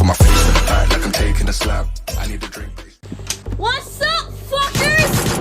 my face to the back like I'm taking a slap. I need a drink. What's up, fuckers?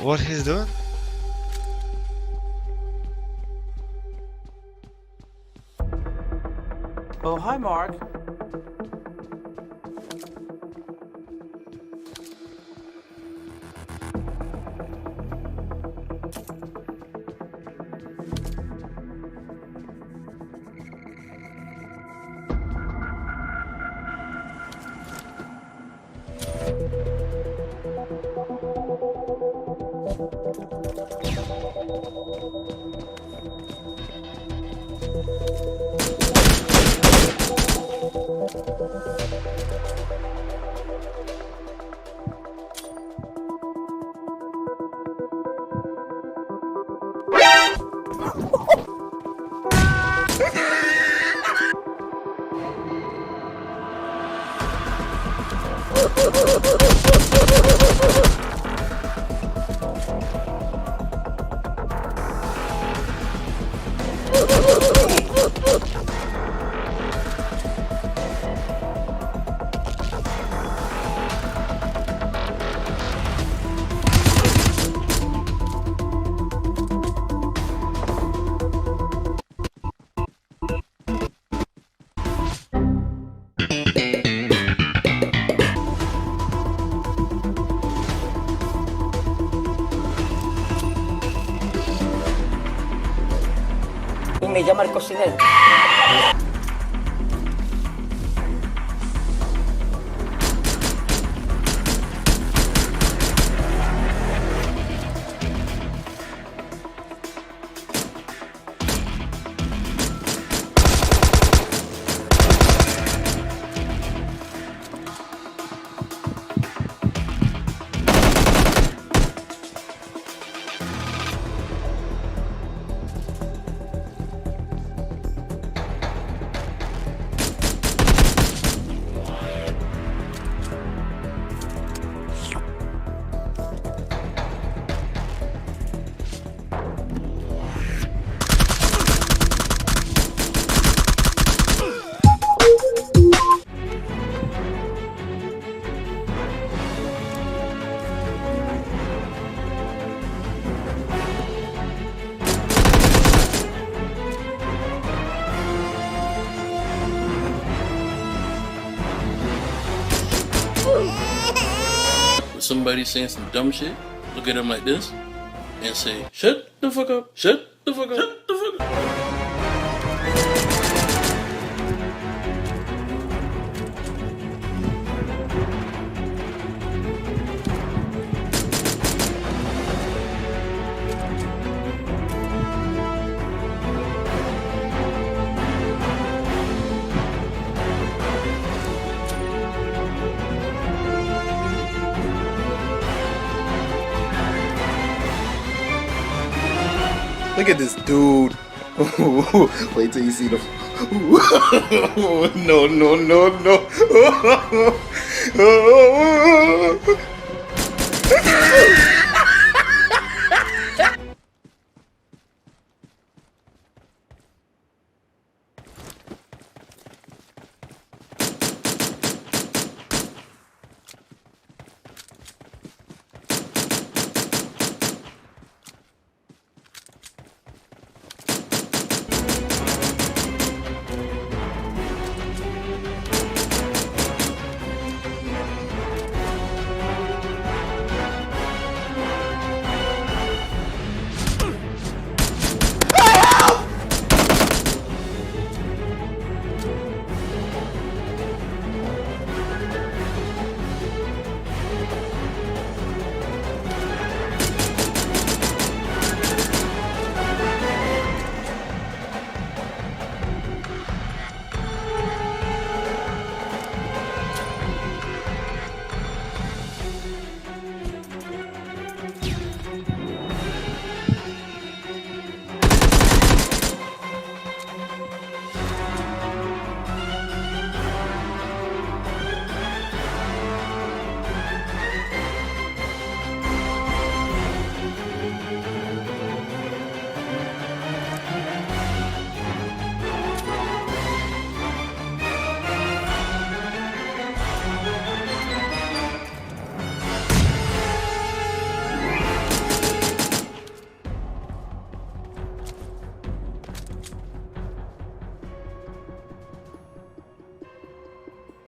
What he's doing? Oh, hi, Mark. Y me llama el cocinero. Somebody saying some dumb shit, look at them like this and say, shut the fuck up, shut the fuck up, shut the fuck up. Look at this dude. Wait till you see the. No, no, no, no.